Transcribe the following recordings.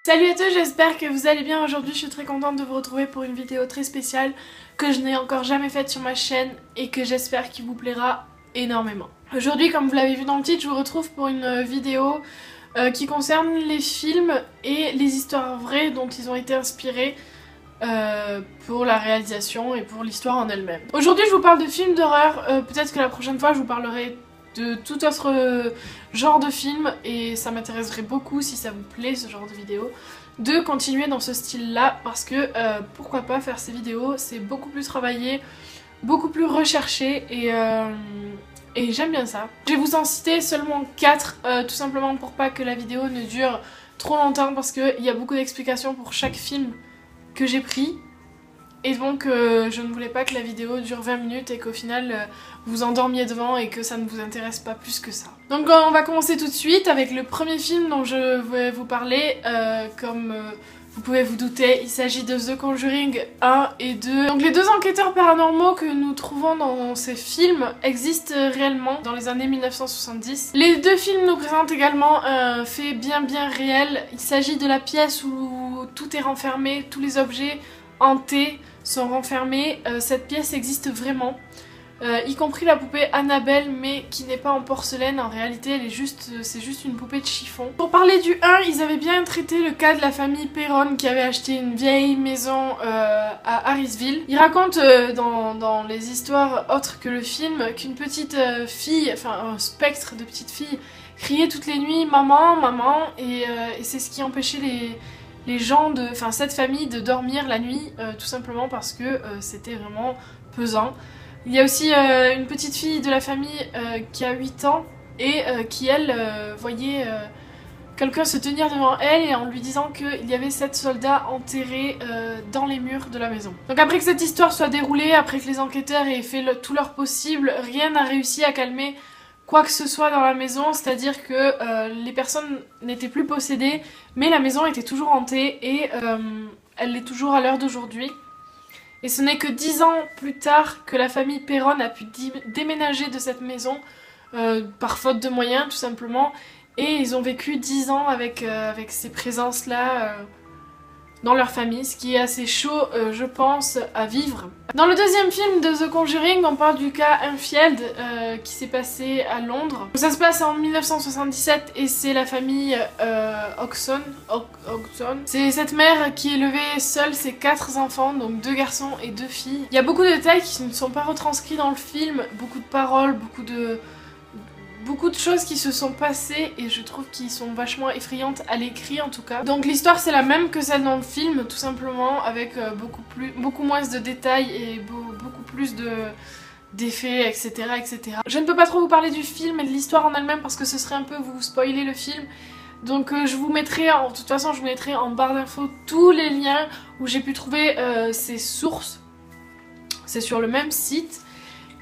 Salut à tous, j'espère que vous allez bien. Aujourd'hui je suis très contente de vous retrouver pour une vidéo très spéciale que je n'ai encore jamais faite sur ma chaîne et que j'espère qu'il vous plaira énormément. Aujourd'hui, comme vous l'avez vu dans le titre, je vous retrouve pour une vidéo qui concerne les films et les histoires vraies dont ils ont été inspirés pour la réalisation et pour l'histoire en elle-même. Aujourd'hui je vous parle de films d'horreur, peut-être que la prochaine fois je vous parlerai de tout autre genre de film et ça m'intéresserait beaucoup, si ça vous plaît ce genre de vidéo, de continuer dans ce style là parce que pourquoi pas faire ces vidéos, c'est beaucoup plus travaillé, beaucoup plus recherché et j'aime bien ça. Je vais vous en citer seulement 4 tout simplement pour pas que la vidéo ne dure trop longtemps parce qu'il y a beaucoup d'explications pour chaque film que j'ai pris. Et donc je ne voulais pas que la vidéo dure 20 minutes et qu'au final vous endormiez devant et que ça ne vous intéresse pas plus que ça. Donc on va commencer tout de suite avec le premier film dont je vais vous parler. Comme vous pouvez vous douter, il s'agit de The Conjuring 1 et 2. Donc les deux enquêteurs paranormaux que nous trouvons dans ces films existent réellement dans les années 1970. Les deux films nous présentent également un fait bien réel. Il s'agit de la pièce où tout est renfermé, tous les objets hantés sont renfermés. Cette pièce existe vraiment, y compris la poupée Annabelle, mais qui n'est pas en porcelaine. En réalité, c'est juste une poupée de chiffon. Pour parler du 1, ils avaient bien traité le cas de la famille Perron qui avait acheté une vieille maison à Harrisville. Ils racontent dans les histoires autres que le film qu'une petite fille, enfin un spectre de petite fille, criait toutes les nuits « maman, maman » et c'est ce qui empêchait les gens cette famille de dormir la nuit, tout simplement parce que c'était vraiment pesant. Il y a aussi une petite fille de la famille qui a 8 ans et qui elle voyait quelqu'un se tenir devant elle et en lui disant qu'il y avait 7 soldats enterrés dans les murs de la maison. Donc après que cette histoire soit déroulée, après que les enquêteurs aient fait tout leur possible, rien n'a réussi à calmer quoi que ce soit dans la maison, c'est-à-dire que les personnes n'étaient plus possédées, mais la maison était toujours hantée et elle l'est toujours à l'heure d'aujourd'hui. Et ce n'est que 10 ans plus tard que la famille Perron a pu déménager de cette maison, par faute de moyens tout simplement, et ils ont vécu 10 ans avec ces présences-là dans leur famille, ce qui est assez chaud, je pense, à vivre. Dans le deuxième film de The Conjuring, on parle du cas Enfield qui s'est passé à Londres. Ça se passe en 1977 et c'est la famille Hodgson. C'est cette mère qui élevait seule ses 4 enfants, donc 2 garçons et 2 filles. Il y a beaucoup de détails qui ne sont pas retranscrits dans le film, beaucoup de paroles, beaucoup de choses qui se sont passées et je trouve qu'ils sont vachement effrayantes à l'écrit en tout cas. Donc l'histoire c'est la même que celle dans le film tout simplement avec beaucoup moins de détails et beaucoup plus d'effets etc. Je ne peux pas trop vous parler du film et de l'histoire en elle-même parce que ce serait un peu vous spoiler le film. Donc je vous mettrai, de toute façon je vous mettrai en barre d'infos tous les liens où j'ai pu trouver ces sources. C'est sur le même site.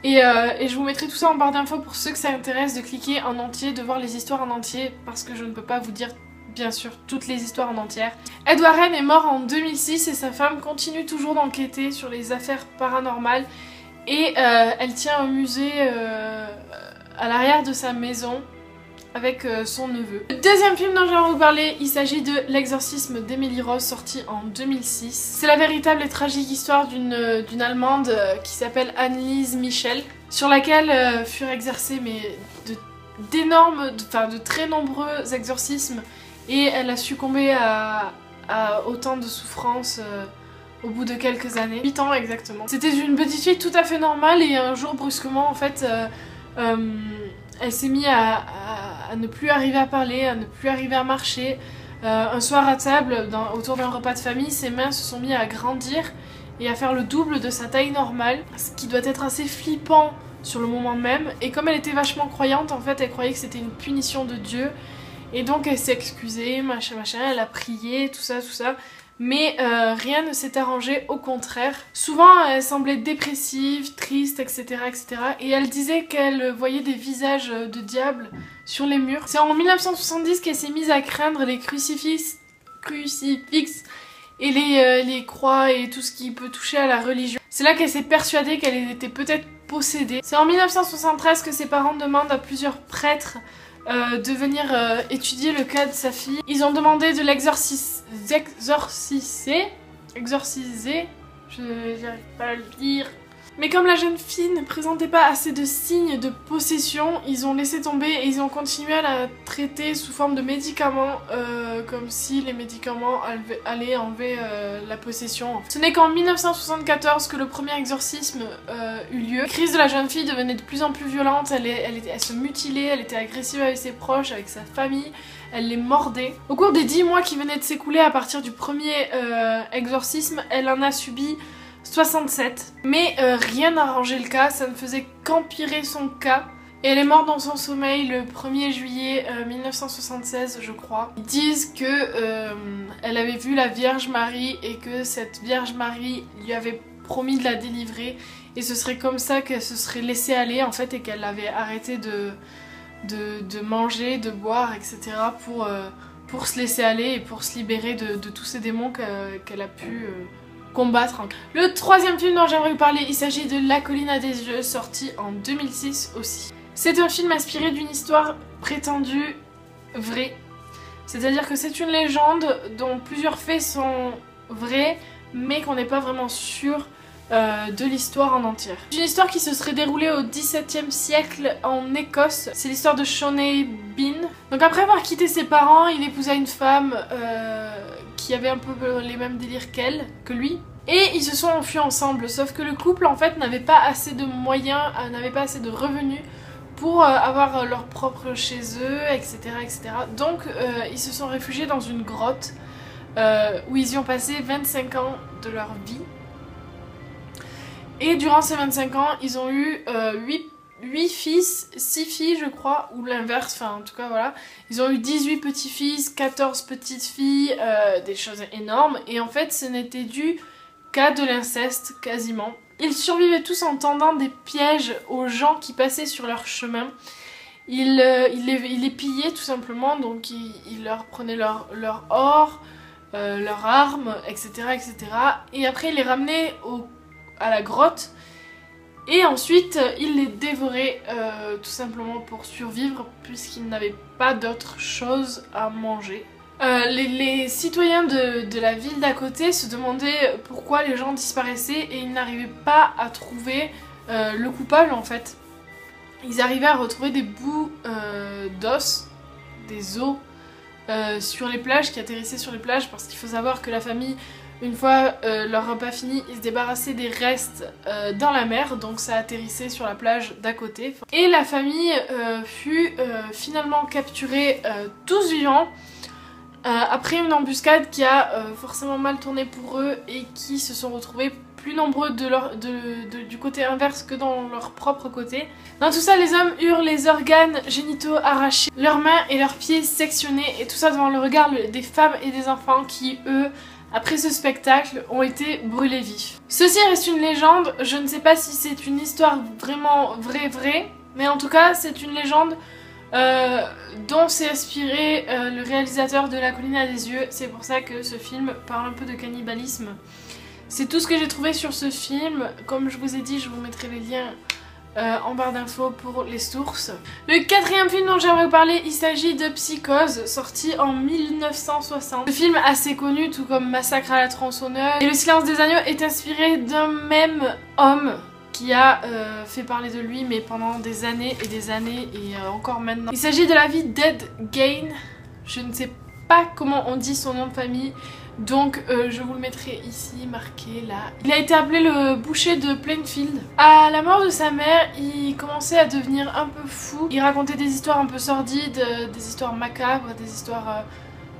Et je vous mettrai tout ça en barre d'infos pour ceux que ça intéresse de cliquer en entier, de voir les histoires en entier, parce que je ne peux pas vous dire bien sûr toutes les histoires en entière. Ed Warren est mort en 2006 et sa femme continue toujours d'enquêter sur les affaires paranormales et elle tient un musée à l'arrière de sa maison avec son neveu. Le deuxième film dont je vais vous parler, il s'agit de L'exorcisme d'Emily Rose, sorti en 2006. C'est la véritable et tragique histoire d'une Allemande qui s'appelle Anneliese Michel, sur laquelle furent exercés de très nombreux exorcismes et elle a succombé à autant de souffrances au bout de quelques années. 8 ans exactement. C'était une petite fille tout à fait normale et un jour brusquement en fait elle s'est mise à ne plus arriver à parler, à ne plus arriver à marcher. Un soir à table, autour d'un repas de famille, ses mains se sont mises à grandir et à faire le double de sa taille normale, ce qui doit être assez flippant sur le moment même. Et comme elle était vachement croyante, en fait, elle croyait que c'était une punition de Dieu. Et donc elle s'est excusée, machin, elle a prié, tout ça. Mais rien ne s'est arrangé, au contraire. Souvent elle semblait dépressive, triste, etc. Et elle disait qu'elle voyait des visages de diables sur les murs. C'est en 1970 qu'elle s'est mise à craindre les crucifixes et les croix et tout ce qui peut toucher à la religion. C'est là qu'elle s'est persuadée qu'elle était peut-être possédée. C'est en 1973 que ses parents demandent à plusieurs prêtres de venir étudier le cas de sa fille. Ils ont demandé de l'exorciser, je n'arrive pas à le dire. Mais comme la jeune fille ne présentait pas assez de signes de possession, ils ont laissé tomber et ils ont continué à la traiter sous forme de médicaments, comme si les médicaments allaient enlever la possession. Ce n'est qu'en 1974 que le premier exorcisme eut lieu. La crise de la jeune fille devenait de plus en plus violente, elle se mutilait, elle était agressive avec ses proches, avec sa famille, elle les mordait. Au cours des 10 mois qui venaient de s'écouler à partir du premier exorcisme, elle en a subi 67. Mais rien n'a arrangé le cas, ça ne faisait qu'empirer son cas. Et elle est morte dans son sommeil le 1er juillet 1976, je crois. Ils disent que elle avait vu la Vierge Marie et que cette Vierge Marie lui avait promis de la délivrer. Et ce serait comme ça qu'elle se serait laissée aller en fait et qu'elle avait arrêté de manger, de boire, etc. pour se laisser aller et pour se libérer de tous ces démons qu'elle a pu combattre. Le troisième film dont j'aimerais vous parler, il s'agit de La colline à des yeux, sorti en 2006 aussi. C'est un film inspiré d'une histoire prétendue vraie. C'est-à-dire que c'est une légende dont plusieurs faits sont vrais, mais qu'on n'est pas vraiment sûr de l'histoire en entière. C'est une histoire qui se serait déroulée au XVIIe siècle en Écosse. C'est l'histoire de Shawnee Bean. Donc après avoir quitté ses parents, il épousa une femme qui avait un peu les mêmes délires que lui. Et ils se sont enfuis ensemble, sauf que le couple en fait n'avait pas assez de moyens, n'avait pas assez de revenus pour avoir leur propre chez eux, etc. etc. Donc ils se sont réfugiés dans une grotte où ils y ont passé 25 ans de leur vie. Et durant ces 25 ans, ils ont eu 8 fils, 6 filles je crois, ou l'inverse, enfin en tout cas voilà. Ils ont eu 18 petits-fils, 14 petites filles, des choses énormes. Et en fait ce n'était dû qu'à de l'inceste quasiment. Ils survivaient tous en tendant des pièges aux gens qui passaient sur leur chemin. Ils les pillaient tout simplement, donc ils leur prenaient leur or, leurs armes, etc., etc. Et après ils les ramenaient à la grotte. Et ensuite, ils les dévoraient tout simplement pour survivre puisqu'ils n'avaient pas d'autre chose à manger. Les citoyens de la ville d'à côté se demandaient pourquoi les gens disparaissaient et ils n'arrivaient pas à trouver le coupable en fait. Ils arrivaient à retrouver des bouts d'os, des os sur les plages, qui atterrissaient sur les plages parce qu'il faut savoir que la famille, une fois leur repas fini, ils se débarrassaient des restes dans la mer, donc ça atterrissait sur la plage d'à côté. Et la famille fut finalement capturée tous vivants après une embuscade qui a forcément mal tourné pour eux et qui se sont retrouvés plus nombreux du côté inverse que dans leur propre côté. Dans tout ça, les hommes eurent les organes génitaux arrachés, leurs mains et leurs pieds sectionnés, et tout ça devant le regard des femmes et des enfants qui, eux, après ce spectacle, ont été brûlés vifs. Ceci reste une légende, je ne sais pas si c'est une histoire vraiment vraie, mais en tout cas c'est une légende dont s'est inspiré le réalisateur de La colline à des yeux. C'est pour ça que ce film parle un peu de cannibalisme. C'est tout ce que j'ai trouvé sur ce film. Comme je vous ai dit, je vous mettrai les liens en barre d'infos pour les sources. Le quatrième film dont j'aimerais vous parler, il s'agit de Psychose, sorti en 1960. Ce film assez connu, tout comme Massacre à la tronçonneuse et Le silence des agneaux, est inspiré d'un même homme qui a fait parler de lui, mais pendant des années et encore maintenant. Il s'agit de la vie d'Ed Gein. Je ne sais pas comment on dit son nom de famille, donc je vous le mettrai ici, marqué là. Il a été appelé le boucher de Plainfield. À la mort de sa mère, il commençait à devenir un peu fou. Il racontait des histoires un peu sordides, des histoires macabres, des histoires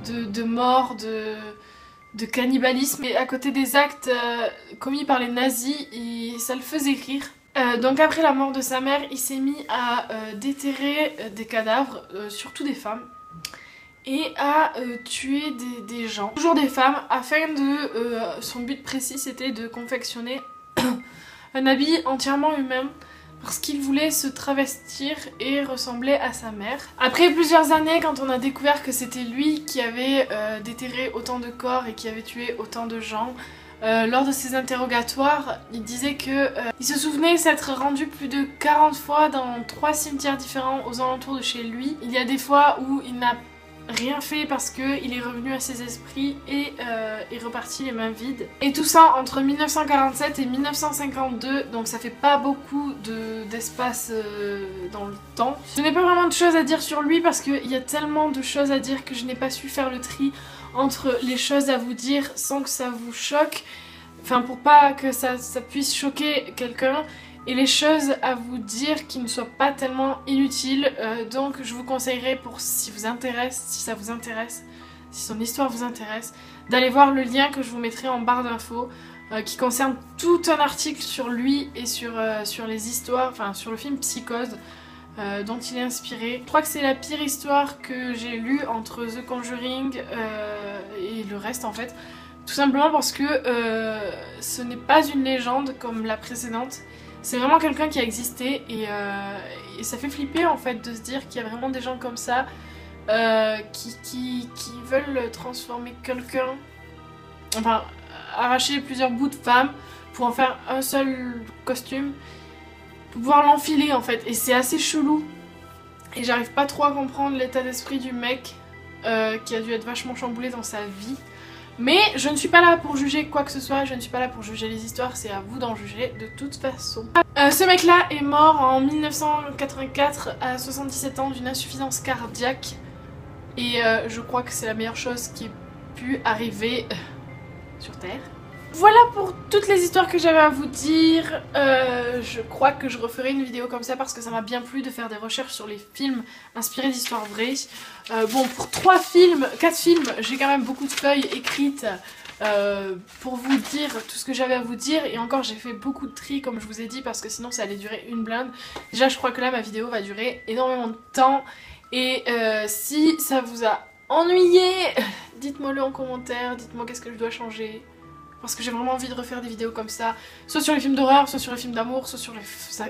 de mort, de cannibalisme, et à côté des actes commis par les nazis, ça le faisait rire. Donc après la mort de sa mère, il s'est mis à déterrer des cadavres, surtout des femmes, et à tuer des gens, toujours des femmes, afin de... son but précis c'était de confectionner un habit entièrement humain, parce qu'il voulait se travestir et ressembler à sa mère. Après plusieurs années, quand on a découvert que c'était lui qui avait déterré autant de corps et qui avait tué autant de gens, lors de ses interrogatoires, il disait que il se souvenait s'être rendu plus de 40 fois dans 3 cimetières différents aux alentours de chez lui. Il y a des fois où il n'a rien fait parce qu'il est revenu à ses esprits et est reparti les mains vides. Et tout ça entre 1947 et 1952, donc ça fait pas beaucoup d'espace dans le temps. Je n'ai pas vraiment de choses à dire sur lui parce qu'il y a tellement de choses à dire que je n'ai pas su faire le tri entre les choses à vous dire sans que ça vous choque, enfin pour pas que ça puisse choquer quelqu'un, et les choses à vous dire qui ne soient pas tellement inutiles. Donc je vous conseillerais, pour si ça vous intéresse, si son histoire vous intéresse, d'aller voir le lien que je vous mettrai en barre d'infos qui concerne tout un article sur lui et sur les histoires, enfin sur le film Psychose dont il est inspiré. Je crois que c'est la pire histoire que j'ai lue entre The Conjuring et le reste en fait. Tout simplement parce que ce n'est pas une légende comme la précédente. C'est vraiment quelqu'un qui a existé et ça fait flipper en fait de se dire qu'il y a vraiment des gens comme ça qui veulent transformer quelqu'un, enfin arracher plusieurs bouts de femme pour en faire un seul costume, pour pouvoir l'enfiler en fait, et c'est assez chelou et j'arrive pas trop à comprendre l'état d'esprit du mec qui a dû être vachement chamboulé dans sa vie. Mais je ne suis pas là pour juger quoi que ce soit, je ne suis pas là pour juger les histoires, c'est à vous d'en juger de toute façon. Ce mec là est mort en 1984 à 77 ans d'une insuffisance cardiaque et je crois que c'est la meilleure chose qui ait pu arriver sur Terre. Voilà pour toutes les histoires que j'avais à vous dire. Je crois que je referai une vidéo comme ça parce que ça m'a bien plu de faire des recherches sur les films inspirés d'histoires vraies. Bon, pour 4 films, j'ai quand même beaucoup de feuilles écrites pour vous dire tout ce que j'avais à vous dire. Et encore, j'ai fait beaucoup de tri comme je vous ai dit parce que sinon ça allait durer une blinde. Déjà, je crois que là, ma vidéo va durer énormément de temps. Et si ça vous a ennuyé, dites-moi le en commentaire, dites-moi qu'est-ce que je dois changer. Parce que j'ai vraiment envie de refaire des vidéos comme ça, soit sur les films d'horreur, soit sur les films d'amour, soit sur les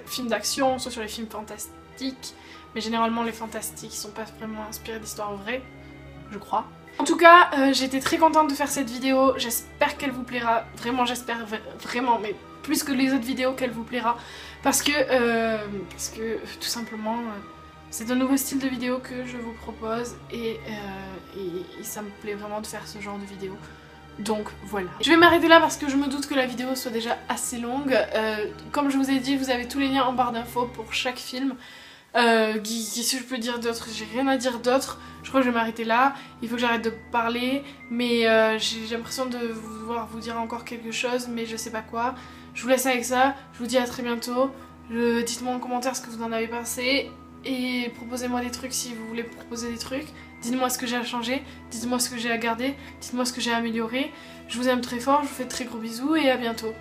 films d'action, soit sur les films fantastiques. Mais généralement les fantastiques sont pas vraiment inspirés d'histoires vraies, je crois. En tout cas, j'étais très contente de faire cette vidéo, j'espère qu'elle vous plaira, vraiment j'espère vraiment, mais plus que les autres vidéos qu'elle vous plaira. Parce que tout simplement, c'est un nouveau style de vidéo que je vous propose et ça me plaît vraiment de faire ce genre de vidéo. Donc voilà. Je vais m'arrêter là parce que je me doute que la vidéo soit déjà assez longue. Comme je vous ai dit, vous avez tous les liens en barre d'infos pour chaque film. Qu'est-ce que je peux dire d'autre? J'ai rien à dire d'autre. Je crois que je vais m'arrêter là. Il faut que j'arrête de parler. Mais j'ai l'impression de vouloir vous dire encore quelque chose, mais je sais pas quoi. Je vous laisse avec ça. Je vous dis à très bientôt. Dites-moi en commentaire ce que vous en avez pensé. Et proposez-moi des trucs si vous voulez proposer des trucs. Dites-moi ce que j'ai à changer, dites-moi ce que j'ai à garder, dites-moi ce que j'ai à améliorer. Je vous aime très fort, je vous fais de très gros bisous et à bientôt.